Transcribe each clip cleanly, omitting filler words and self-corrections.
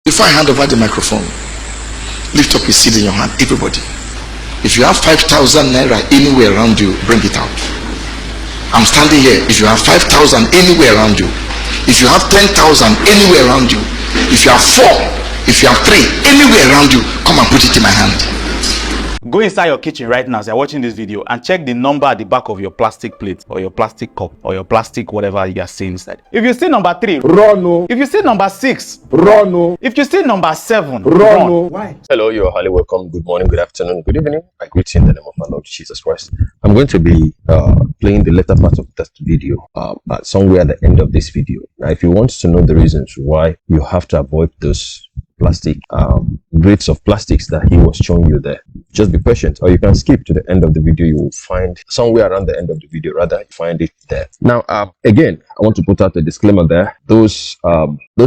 Before I hand over the microphone, lift up your seed in your hand, everybody. If you have 5,000 naira anywhere around you, bring it out. I'm standing here. If you have 5,000 anywhere around you, if you have 10,000 anywhere around you, if you have 4, if you have 3 anywhere around you, come and put it in my hand. Go inside your kitchen right now as you're watching this video and check the number at the back of your plastic plate or your plastic cup or your plastic whatever you are seeing inside. If you see number 3, run. If you see number 6, run. If you see number 7, run. Why? Hello, you're highly welcome. Good morning, good afternoon, good evening. I greet you in the name of our Lord Jesus Christ. I'm going to be playing the later part of that video somewhere at the end of this video. Now, if you want to know the reasons why you have to avoid those plastic grades of plastics that he was showing you there, just be patient, or you can skip to the end of the video. You will find somewhere around the end of the video, rather, you find it there. Now, again, I want to put out a disclaimer there. Those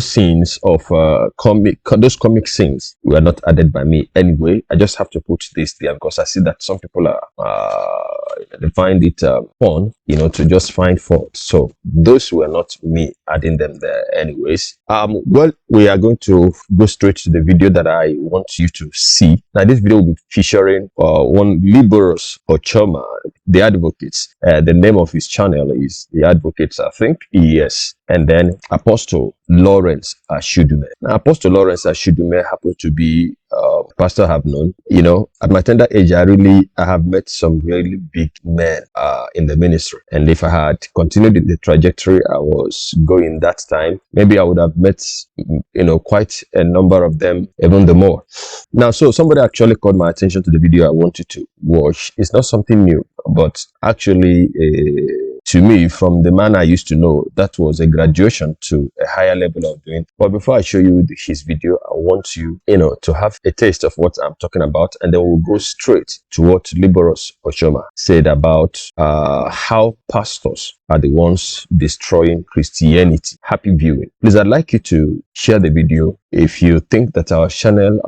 scenes of those comic scenes were not added by me anyway. I just have to put this there because I see that some people they find it fun, to just find fault. So those were not me adding them there anyways. Well, we are going to go straight to the video that I want you to see. Now, this video will be featuring one Lawrence Achudume, the advocates. The name of his channel is The Advocates, I think. Yes. And then Apostle Lawrence Achudume. Now, Apostle Lawrence Achudume happens to be pastor I have known. At my tender age, I have met some really big men in the ministry. And if I had continued in the trajectory I was going that time, maybe I would have met, quite a number of them, even the more. Now, so somebody actually called my attention to the video I wanted to watch. It's not something new, but actually, to me, from the man I used to know, that was a graduation to a higher level of doing. But before I show you his video, I want you, to have a taste of what I'm talking about, and then we'll go straight to what Lawrence Achudume said about how pastors are the ones destroying Christianity. Happy viewing. Please, I'd like you to share the video. If you think that our channel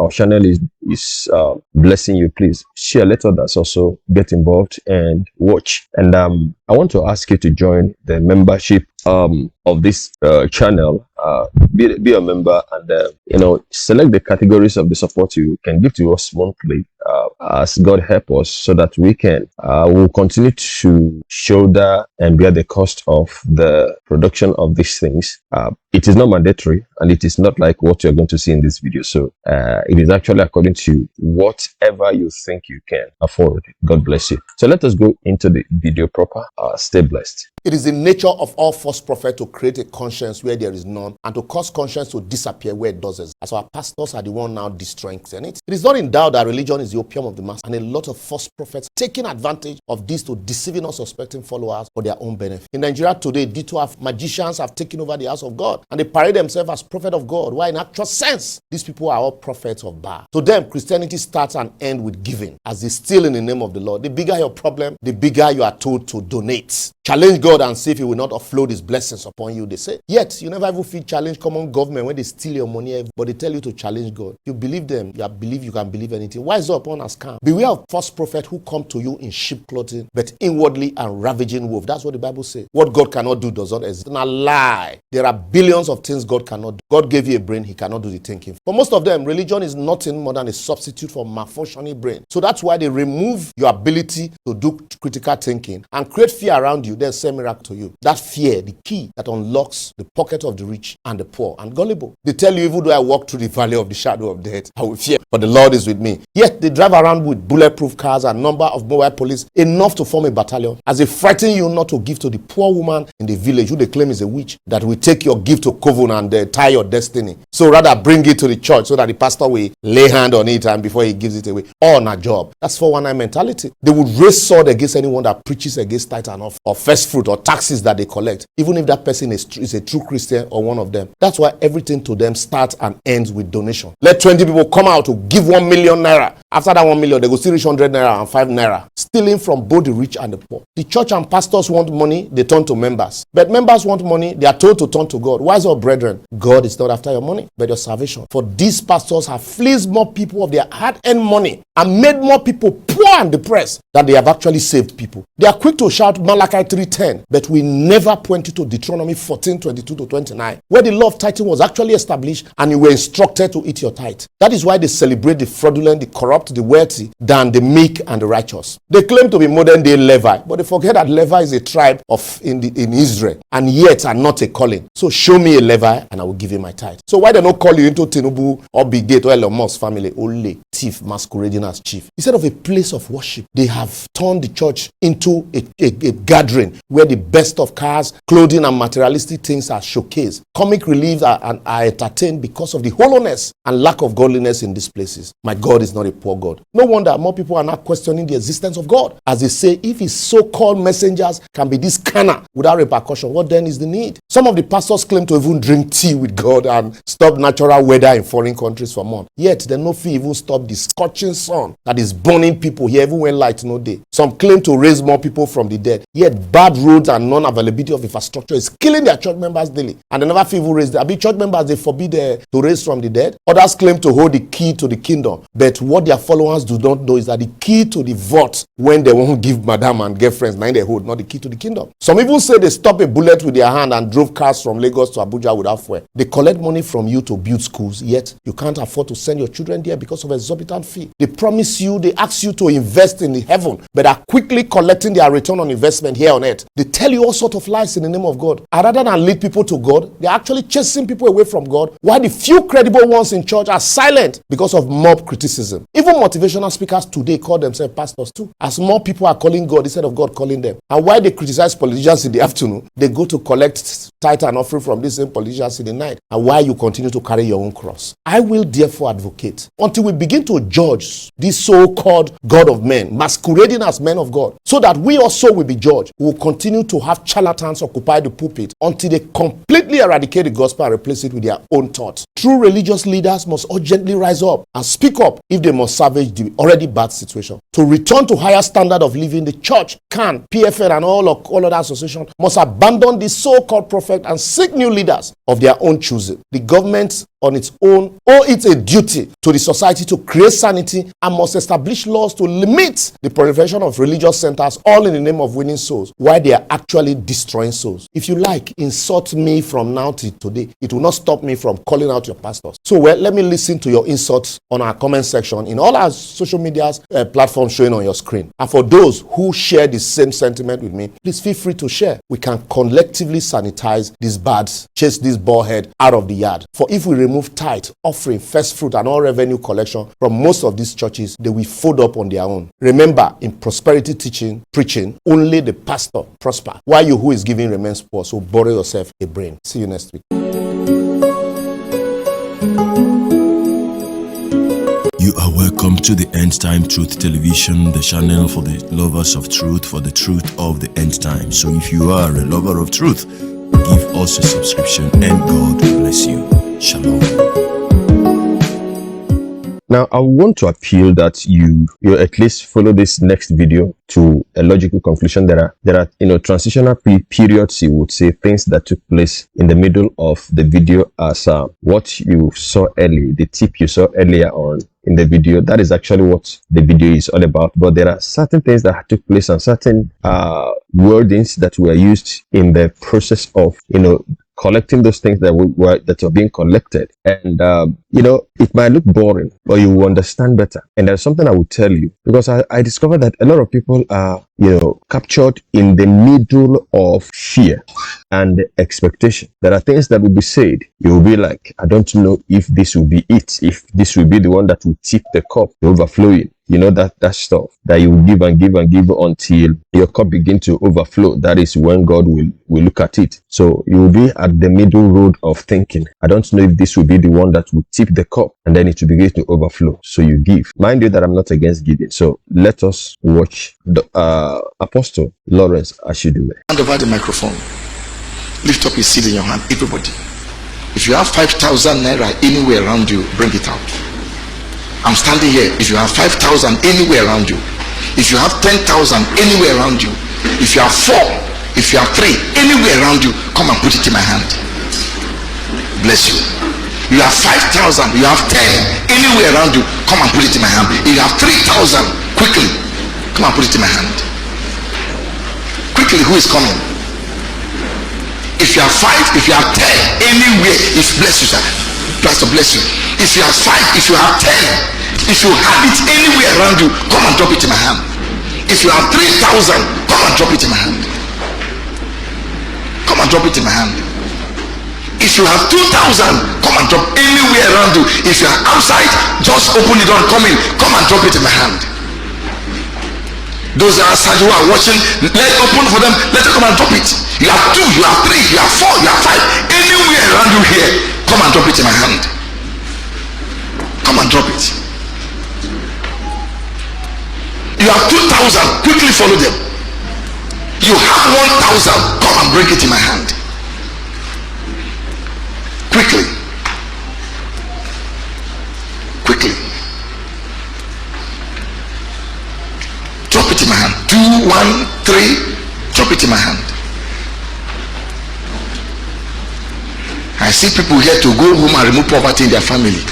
is blessing you, please share. Let others also get involved and watch. And I want to ask you to join the membership of this channel. Be a member, and select the categories of the support you can give to us monthly, as God help us, so that we can will continue to shoulder and bear the cost of the production of these things. It is not mandatory, and it is not like what you're going to see in this video. So it is actually according to whatever you think you can afford. God bless you. So let us go into the video proper. Stay blessed. It is the nature of all false prophets to create a conscience where there is none, and to cause conscience to disappear where it doesn't. As our pastors are the one now destroying it. It is not in doubt that religion is the opium of the mass, and a lot of false prophets taking advantage of this to deceiving unsuspecting followers for their own benefit. In Nigeria today, magicians have taken over the house of God, and they parade themselves as prophet of God, while in actual sense, these people are all prophets of Baal. To them, Christianity starts and ends with giving, as they steal in the name of the Lord. The bigger your problem, the bigger you are told to donate. Challenge God and see if he will not offload his blessings upon you, they say. Yet, you never even feel challenge common government when they steal your money, but they tell you to challenge God. You believe them, you believe you can believe anything. Wise up upon a scam. Beware of false prophets who come to you in sheep clothing, but inwardly and ravaging wolf. That's what the Bible says. What God cannot do does not exist. It's a lie. There are billions of things God cannot do. God gave you a brain, he cannot do the thinking. For most of them, religion is nothing more than a substitute for malfunctioning brain. So that's why they remove your ability to do critical thinking and create fear around you, then say miracle to you. That fear, the key that unlocks the pocket of the rich and the poor and gullible. They tell you, even though I walk through the valley of the shadow of death, I will fear, but the Lord is with me. Yet they drive around with bulletproof cars and number of mobile police, enough to form a battalion, as they frighten you not to give to the poor woman in the village who they claim is a witch, that will take your gift to coven and tie your destiny. So rather bring it to the church so that the pastor will lay hand on it and before he gives it away. All on a job. That's 419 mentality. They would raise sword against anyone that preaches against tithe and or first fruit or taxes that they collect, even if that person is a true Christian or one of them. That's why everything to them starts and ends with donation. Let 20 people come out to give 1 million naira. After that 1 million, they go still reach 100 naira and 5 naira, stealing from both the rich and the poor. The church and pastors want money, they turn to members. But members want money, they are told to turn to God. Wise up, brethren, God is not after your money, but your salvation. For these pastors have fleeced more people of their hard-earned money and made more people poor poor and depressed that they have actually saved people. They are quick to shout Malachi 3:10, but we never point you to Deuteronomy 14:22-29, where the law of tithing was actually established and you were instructed to eat your tithe. That is why they celebrate the fraudulent, the corrupt, the wealthy than the meek and the righteous. They claim to be modern day Levi, but they forget that Levi is a tribe in Israel and yet are not a calling. So show me a Levi and I will give you my tithe. So why they not call you into Tinubu or Big Gate or Elon Musk family? Only thief masquerading as chief. Instead of a place of worship, they have turned the church into a gathering where the best of cars, clothing and materialistic things are showcased. Comic reliefs are entertained because of the hollowness and lack of godliness in these places. My God is not a poor God. No wonder more people are now questioning the existence of God. As they say, if his so-called messengers can be this carnal without repercussion, what then is the need? Some of the pastors claim to even drink tea with God and stop natural weather in foreign countries for months. Yet they no fee even stop the scorching sun that is burning people here even when light no day. Some claim to raise more people from the dead. Yet bad roads and non-availability of infrastructure is killing their church members daily. And they never feel even raise. Abi church members, they forbid to raise from the dead. Others claim to hold the key to the kingdom. But what their followers do not know is that the key to the vault, when they won't give madam and girlfriends, now they hold, not the key to the kingdom. Some even say they stop a bullet with their hand and drove cars from Lagos to Abuja without fuel. They collect money from you to build schools, yet you can't afford to send your children there because of exorbitant fee. They promise you, they ask you to invest in the heaven, but are quickly collecting their return on investment here on earth. They tell you all sorts of lies in the name of God. And rather than lead people to God, they're actually chasing people away from God, while the few credible ones in church are silent because of mob criticism. Even motivational speakers today call themselves pastors too, as more people are calling God instead of God calling them. And while they criticize politicians in the afternoon, they go to collect tithe and offering from these same politicians in the night. And why you continue to carry your own cross? I will therefore advocate until we begin to judge this so-called God of men, masquerading as men of God, so that we also will be judged. We will continue to have charlatans occupy the pulpit until they completely eradicate the gospel and replace it with their own thoughts. True religious leaders must urgently rise up and speak up if they must salvage the already bad situation. To return to higher standard of living, the church, CAN, PFN, and all other associations must abandon the so-called prophet and seek new leaders of their own choosing. The government on its own owe it a duty to the society to create sanity and must establish laws to limit the proliferation of religious centers, all in the name of winning souls, while they are actually destroying souls. If you like, insult me from now till today. It will not stop me from calling out your pastors. So let me listen to your insults on our comment section in all our social media platforms showing on your screen. And for those who share the same sentiment with me, please feel free to share. We can collectively sanitize these bads, chase this ballhead out of the yard. For if we remove tithe, offering, first fruit, and all revenue collection from most of these churches, they will fold up on their own. Remember, in prosperity teaching, preaching, only the pastor prosper, while you who is giving remains poor. So borrow yourself a brain. See you next week. You are welcome to the End Time Truth Television, the channel for the lovers of truth, for the truth of the end time. So if you are a lover of truth, give us a subscription and God bless you. Shalom. Now, I want to appeal that you at least follow this next video to a logical conclusion. There are transitional periods, you would say, things that took place in the middle of the video, as what you saw early, the tip you saw earlier on in the video. That is actually what the video is all about. But there are certain things that took place and certain wordings that were used in the process of, collecting those things that are being collected. And, it might look boring, but you will understand better. And there's something I will tell you, because I discovered that a lot of people are, captured in the middle of fear and expectation. There are things that will be said. You will be like, I don't know if this will be it, if this will be the one that will tip the cup overflowing. That stuff that you give and give and give until your cup begin to overflow. That is when God will look at it. So you will be at the middle road of thinking, I don't know if this will be the one that will tip the cup, and then it will begin to overflow. So you give. Mind you that I'm not against giving. So let us watch the Apostle Lawrence Achudume. Hand over the microphone. Lift up your seed in your hand, everybody. If you have 5,000 naira anywhere around you, bring it out. I'm standing here. If you have 5,000 anywhere around you, if you have 10,000 anywhere around you, if you have 4, if you have 3 anywhere around you, come and put it in my hand. Bless you. You have 5,000, you have 10 anywhere around you, come and put it in my hand. If you have 3,000, quickly Come and put it in my hand. Quickly, who is coming? If you have 5, if you have 10, anywhere, if bless you, sir. Pastor bless you. If you have 5, if you have 10, if you have it anywhere around you, come and drop it in my hand. If you have 3,000, come and drop it in my hand. Come and drop it in my hand. If you have 2,000, come and drop anywhere around you. If you are outside, just open the door and come in. Come and drop it in my hand. Those that are outside who are watching, let open for them. Let them come and drop it. You have 2, you have 3, you have 4, you have 5. Anywhere around you here, come and drop it in my hand. Come and drop it. You have 2,000, quickly follow them. You have 1,000, come and bring it in my hand. Quickly. Quickly. Drop it in my hand. 2, 1, 3. Drop it in my hand. I see people here to go home and remove poverty in their family.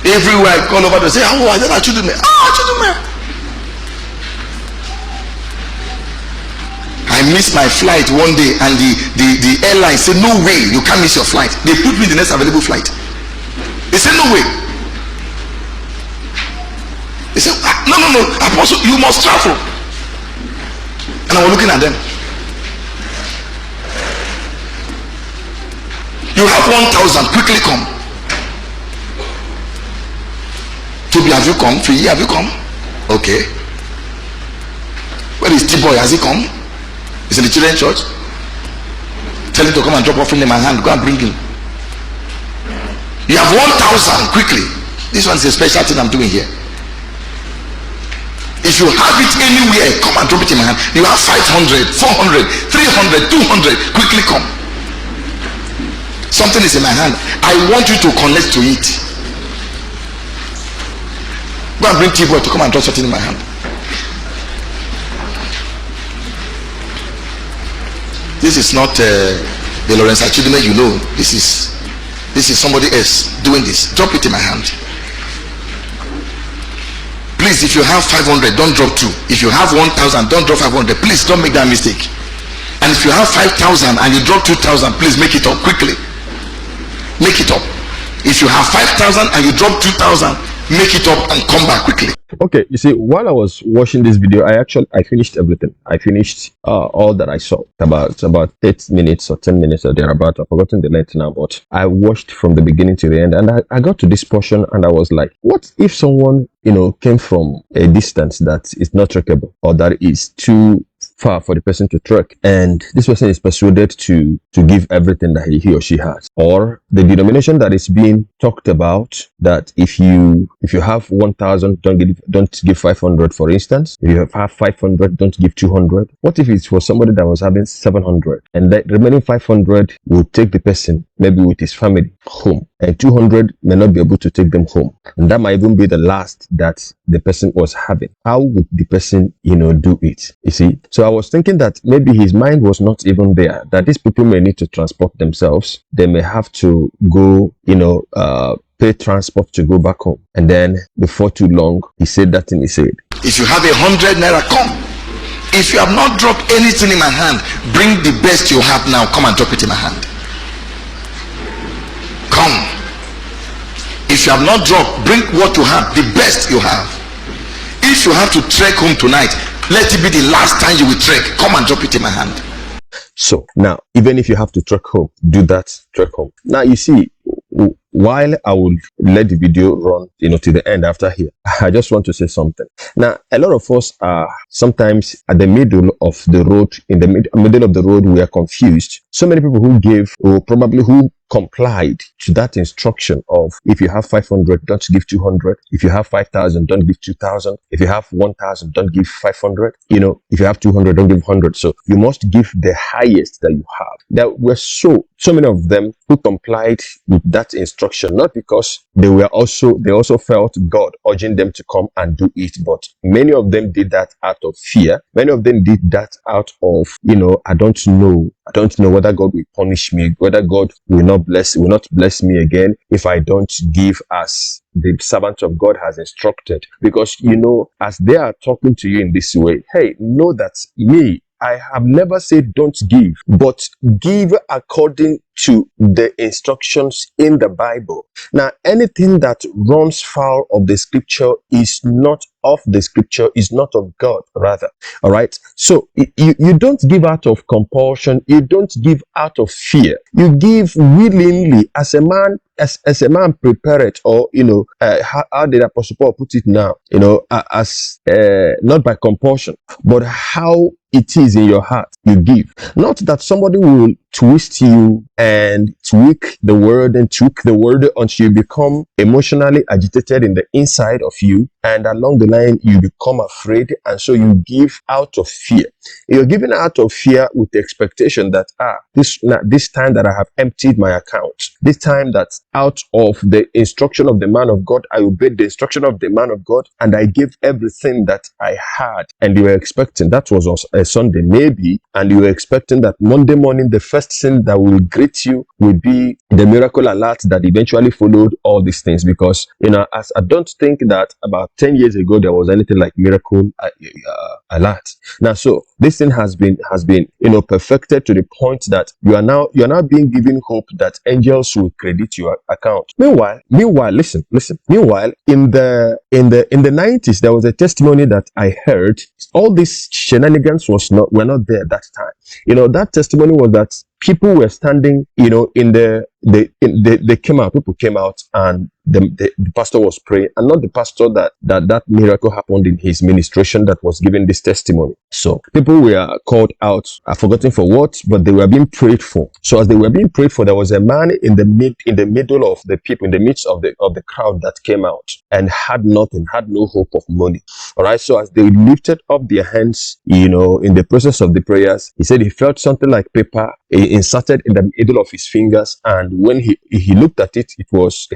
Everywhere I call over, they say, "Oh, I don't Achudume. Oh, Achudume." I missed my flight one day, and the airline said, "No way, you can't miss your flight." They put me in the next available flight. They said, "No way." They said, "No, Apostle, you must travel." And I was looking at them. You have 1,000, quickly come. Toby, have you come? Fiyi, have you come? Okay. Where is T-Boy? Has he come? He's in the children's church. Tell him to come and drop offering in my hand. Go and bring him. You have 1,000, quickly. This one's a special thing I'm doing here. If you have it anywhere, come and drop it in my hand. You have 500, 400, 300, 200, quickly come. Something is in my hand. I want you to connect to it. Go and bring T-Boy to come and drop something in my hand. This is not the Lawrence Achudume, you know. This is somebody else doing this. Drop it in my hand. Please, if you have 500, don't drop 2. If you have 1,000, don't drop 500. Please don't make that mistake. And if you have 5,000 and you drop 2,000, please make it up quickly. Make it up. If you have 5,000 and you drop 2,000, make it up and come back quickly. Okay, you see, while I was watching this video, I finished everything. I finished all that I saw. About 8 minutes or 10 minutes or thereabout. I've forgotten the length now, but I watched from the beginning to the end, and I got to this portion and I was like, what if someone, came from a distance that is not trackable, or that is too far for the person to trek, and this person is persuaded to give everything that he or she has, or the denomination that is being talked about, that if you have 1,000, don't give 500, for instance. If you have 500, don't give 200. What if it was somebody that was having 700, and the remaining 500 will take the person maybe with his family home, and 200 may not be able to take them home, and that might even be the last that the person was having? How would the person do it? You see, so I was thinking that maybe his mind was not even there, that these people may need to transport themselves. They may have to go pay transport to go back home, and then before too long he said that thing he said. If you have 100 naira, come. If you have not dropped anything in my hand, bring the best you have now. Come and drop it in my hand. Come. If you have not dropped, bring what you have, the best you have. If you have to trek home tonight, let it be the last time you will trek. Come and drop it in my hand. So now, even if you have to trek home, do that, trek home. Now, you see, while I will let the video run, to the end after here, I just want to say something. Now, a lot of us are sometimes at the middle of the road. In the middle of the road, we are confused. So many people who gave, or probably who complied to that instruction of, if you have 500, don't give 200. If you have 5,000, don't give 2,000. If you have 1,000, don't give 500. If you have 200, don't give 100. So you must give the highest that you have. There were so many of them who complied with that instruction instruction, not because they also felt God urging them to come and do it, but many of them did that out of fear. Many of them did that out of, I don't know whether God will punish me, whether God will not bless me again if I don't give as the servant of God has instructed. Because, as they are talking to you in this way, hey, know that I have never said don't give, but give according to the instructions in the Bible. Now, anything that runs foul of the scripture is not of the scripture, is not of God, rather. All right. So you don't give out of compulsion. You don't give out of fear. You give willingly as a man, as a man prepared, or, how did Apostle Paul put it now? Not by compulsion, but how it is in your heart, you give. Not that somebody will twist you and tweak the word until you become emotionally agitated in the inside of you, and along the line you become afraid, and so you give out of fear. You're giving out of fear with the expectation that this time that I have emptied my account, this time that out of the instruction of the man of God, I obeyed the instruction of the man of God, and I gave everything that I had. And you were expecting, that was on a Sunday maybe, and you were expecting that Monday morning the first thing that will greet you will be the miracle alert that eventually followed all these things. Because as I don't think that about 10 years ago there was anything like miracle alert. Now, so this thing has been perfected to the point that you are now being given hope that angels will credit your account. Meanwhile, listen. Meanwhile, in the 90s, there was a testimony that I heard. All these shenanigans were not there that time. That testimony was that people were standing, people came out, and the pastor was praying, and not the pastor that miracle happened in his ministration that was giving this testimony. So people were called out, I've forgotten for what, but they were being prayed for. So as they were being prayed for, there was a man in the middle of the people, in the midst of the crowd, that came out and had nothing, had no hope of money. All right. So as they lifted up their hands, in the process of the prayers, he said he felt something like paper inserted in the middle of his fingers, and when he looked at it, it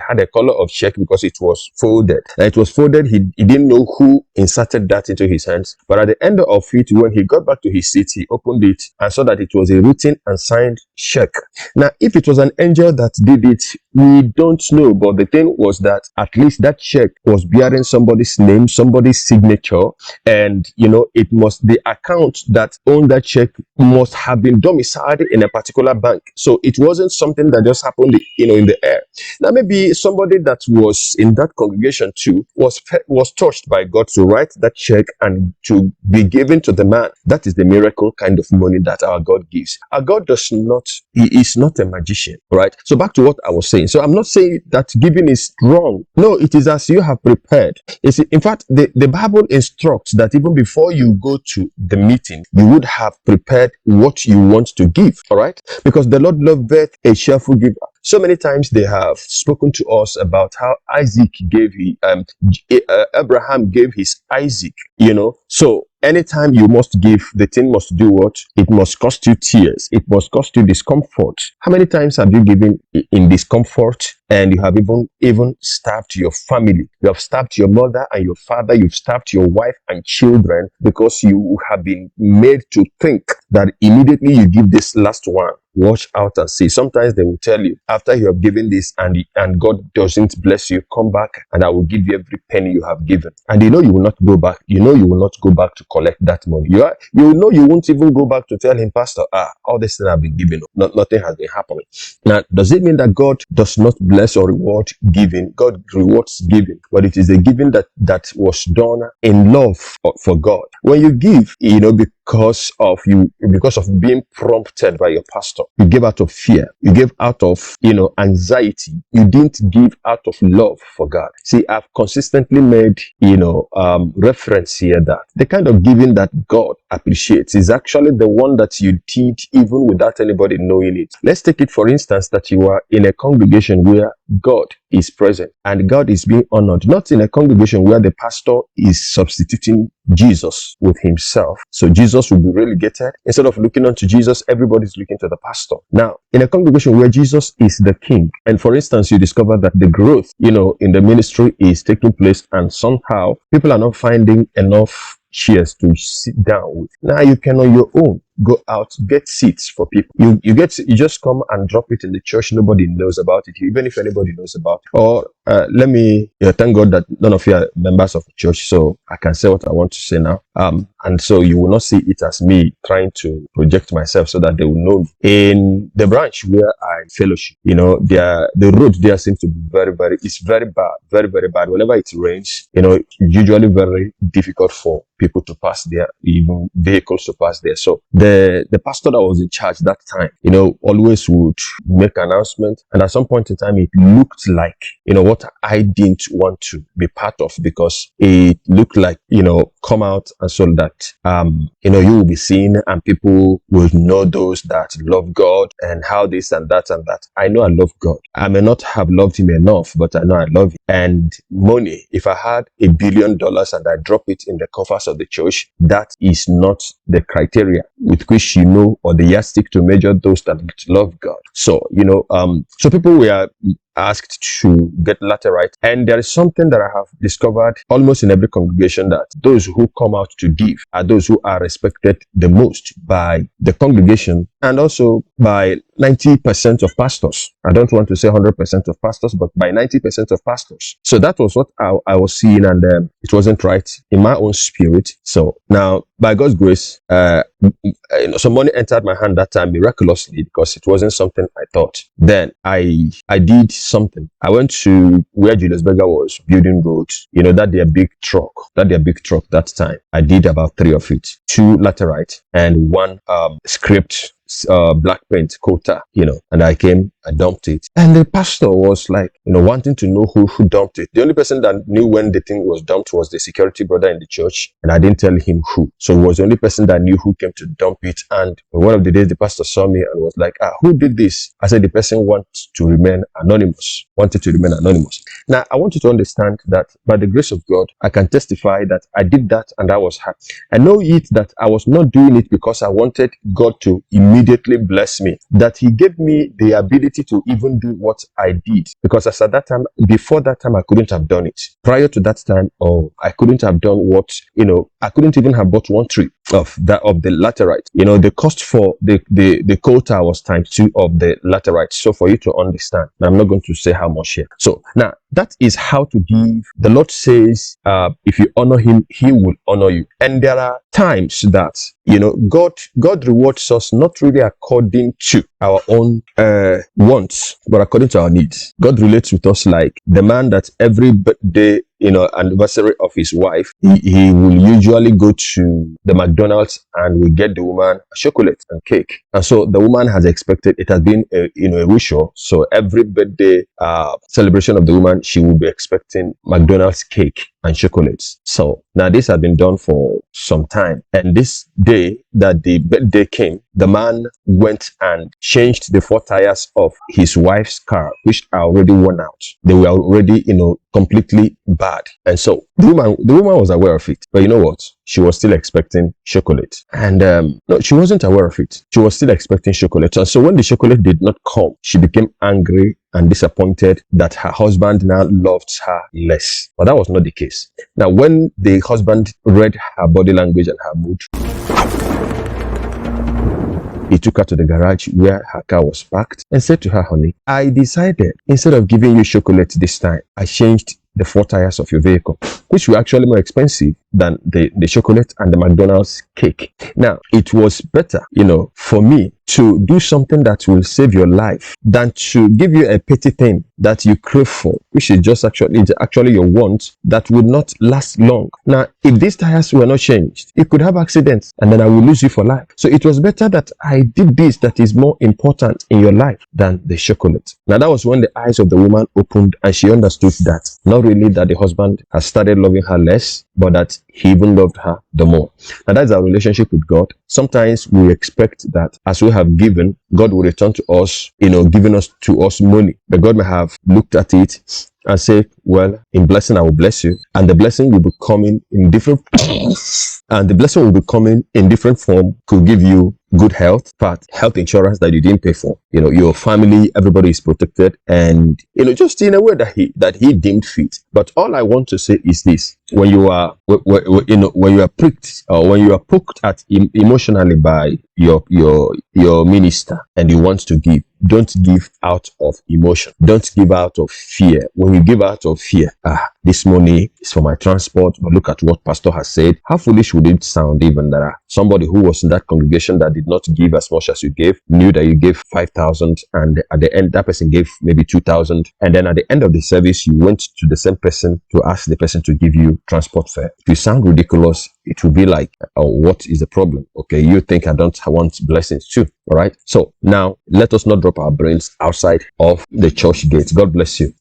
had a color of check because it was folded. And it was folded. He didn't know who inserted that into his hands, but at the end of it, when he got back to his seat, he opened it and saw that it was a written and signed check. Now, if it was an angel that did it, we don't know, but the thing was that at least that check was bearing somebody's name, somebody's signature, and the account that owned that check must have been domiciled in a particular bank. So it wasn't something that just happened in the air. Now, maybe somebody that was in that congregation too was touched by God to write that check and to be given to the man. That is the miracle kind of money that our God gives. Our God he is not a magician, right? So back to what I was saying. So I'm not saying that giving is wrong. No, it is as you have prepared. You see, in fact, the Bible instructs that even before you go to the meeting, you would have prepared what you want to give, all right? Because the Lord loveth a cheerful giver. So many times they have spoken to us about how Abraham gave his Isaac, So anytime you must give, the thing must do what? It must cost you tears. It must cost you discomfort. How many times have you given in discomfort, and you have even starved your family? You have starved your mother and your father. You've starved your wife and children because you have been made to think that immediately you give this last one, watch out and see. Sometimes they will tell you, after you have given this and God doesn't bless you, come back and I will give you every penny you have given. And you will not go back. You will not go back to collect that money. You won't even go back to tell him, Pastor, all this thing I've been giving, nothing has been happening. Now, does it mean that God does not bless or reward giving? God rewards giving, but it is the giving that was done in love for God. When you give, because of being prompted by your pastor, you gave out of fear, you gave out of anxiety, you didn't give out of love for God. See, I've consistently made reference here that the kind of giving that God appreciates is actually the one that you did even without anybody knowing it. Let's take it for instance that you are in a congregation where God is present and God is being honored, not in a congregation where the pastor is substituting Jesus with himself. So Jesus Jesus will be relegated. Instead of looking unto Jesus, everybody's looking to the pastor. Now, in a congregation where Jesus is the king, and for instance, you discover that the growth, in the ministry is taking place, and somehow people are not finding enough chairs to sit down with. Now you can on your own go out, get seats for people. You just come and drop it in the church. Nobody knows about it, even if anybody knows about it. Or thank God that none of you are members of the church, so I can say what I want to say now. And so you will not see it as me trying to project myself so that they will know me. In the branch where I fellowship, the road there seems to be it's very bad, very, very bad. Whenever it rains, it's usually very difficult for people to pass there, even vehicles to pass there. So the pastor that was in charge that time, always would make announcement. And at some point in time, it looked like, what I didn't want to be part of, because it looked like, come out and so that, you will be seen and people will know those that love God and how this and that and that. I know I love God. I may not have loved him enough, but I know I love him. And money, if I had $1 billion and I drop it in the coffers of the church, that is not the criteria with which or the yardstick to measure those that love God. So, so people were asked to get laterite, and there is something that I have discovered almost in every congregation, that those who come out to give are those who are respected the most by the congregation and also by 90% of pastors. I don't want to say 100% of pastors, but by 90% of pastors. So that was what I was seeing, and it wasn't right in my own spirit. So now, by God's grace, some money entered my hand that time miraculously, because it wasn't something I thought. Then I did something. I went to where Julius Berger was building roads, that their big truck that time. I did about 3 of it, 2 laterite and 1 scraped black paint coater, and I came, I dumped it. And the pastor was like, wanting to know who dumped it. The only person that knew when the thing was dumped was the security brother in the church, and I didn't tell him who. So it was the only person that knew who came to dump it. And one of the days, the pastor saw me and was like, who did this? I said, the person wanted to remain anonymous. Now, I want you to understand that by the grace of God, I can testify that I did that and I was happy. I know it that I was not doing it because I wanted God to immediately bless me, that he gave me the ability to even do what I did, because as at that time, before that time, I couldn't have done it. Prior to that time, I couldn't have done what, I couldn't even have bought 1 tree of the laterite. The cost for the quota was ×2 of the laterite. So for you to understand, I'm not going to say how much here. So now, that is how to give. The Lord says, if you honor him, he will honor you. And there are times that, God rewards us not really according to our own wants, but according to our needs. God relates with us like the man that every birthday, anniversary of his wife, he will usually go to the McDonald's and will get the woman chocolate and cake. And so the woman has expected, it has been a ritual. So every birthday celebration of the woman, she will be expecting McDonald's cake and chocolates. So now this has been done for some time. And this day that the birthday came, the man went and changed the 4 tires of his wife's car, which are already worn out. They were already, completely bad. And so the woman was aware of it. But you know what? She was still expecting chocolate. And no, she wasn't aware of it. She was still expecting chocolate. And so when the chocolate did not come, she became angry and disappointed that her husband now loved her less. But that was not the case. Now, when the husband read her body language and her mood, he took her to the garage where her car was parked and said to her, honey, I decided, instead of giving you chocolate this time, I changed the 4 tires of your vehicle, which were actually more expensive than the chocolate and the McDonald's cake. Now, it was better, for me to do something that will save your life than to give you a petty thing that you crave for, which is just actually your want that would not last long. Now, if these tires were not changed, you could have accidents and then I will lose you for life. So it was better that I did this that is more important in your life than the chocolate. Now, that was when the eyes of the woman opened and she understood that not really that the husband has started loving her less, but that he even loved her the more. Now, that's our relationship with God. Sometimes we expect that as we have given, God will return to us, giving to us money. But God may have looked at it and say, well, in blessing I will bless you, and the blessing will be coming in different and the blessing will be coming in different form. Could give you good health, but health insurance that you didn't pay for. You know, your family, everybody is protected, and you know, just in a way that he deemed fit. But all I want to say is this: when you are, when you are pricked, or when you are poked at emotionally by your minister, and you want to give, don't give out of emotion. Don't give out of fear. When you give out of fear, this money is for my transport, but look at what pastor has said. How foolish would it sound even that somebody who was in that congregation that did not give as much as you gave, knew that you gave 5,000, and at the end that person gave maybe 2,000, and then at the end of the service you went to the same person to ask the person to give you transport fare. If you sound ridiculous, it will be like, oh, what is the problem? Okay, you think I don't want blessings too. All right. So now let us not drop our brains outside of the church gates. God bless you.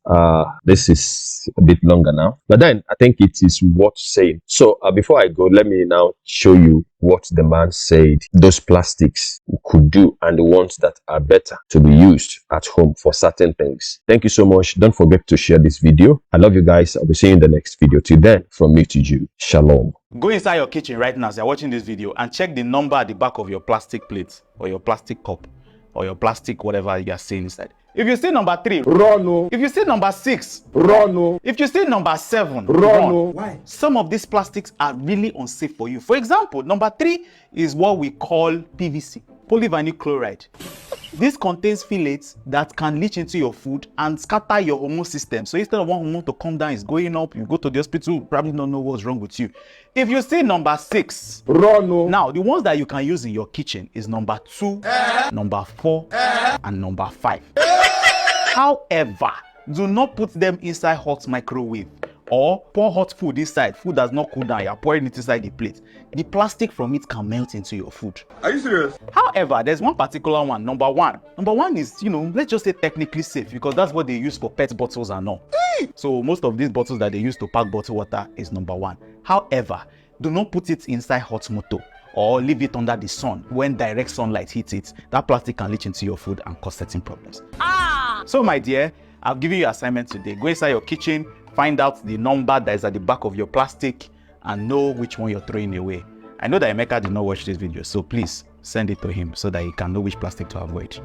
This is a bit longer now, but then I think it is worth saying. So before I go, let me now show you what the man said those plastics could do, and the ones that are better to be used at home for certain things. Thank you so much. Don't forget to share this video. I love you guys. I'll be seeing you in the next video. Till then, from me to you, shalom. Go inside your kitchen right now as you're watching this video and check the number at the back of your plastic plate or your plastic cup or your plastic whatever you are seeing inside. If you see number 3, run. If you see number 6, run. If you see number 7, run. Why? Some of these plastics are really unsafe for you. For example, number 3 is what we call PVC, polyvinyl chloride. This contains phthalates that can leach into your food and scatter your hormone system. So instead of one hormone to come down, it's going up. You go to the hospital, probably don't know what's wrong with you. If you see number 6, run. Now, the ones that you can use in your kitchen is number 2, number 4, and number 5. However, do not put them inside hot microwave or pour hot food inside. Food does not cool down. You're pouring it inside the plate. The plastic from it can melt into your food. Are you serious? However, there's one particular one, number 1. Number 1 is, let's just say technically safe, because that's what they use for PET bottles and all. So most of these bottles that they use to pack bottled water is number 1. However, do not put it inside hot motor or leave it under the sun. When direct sunlight hits it, that plastic can leach into your food and cause certain problems. So my dear, I've given you an assignment today. Go inside your kitchen, find out the number that is at the back of your plastic, and know which one you're throwing away. I know that Emeka did not watch this video, so please send it to him so that he can know which plastic to avoid.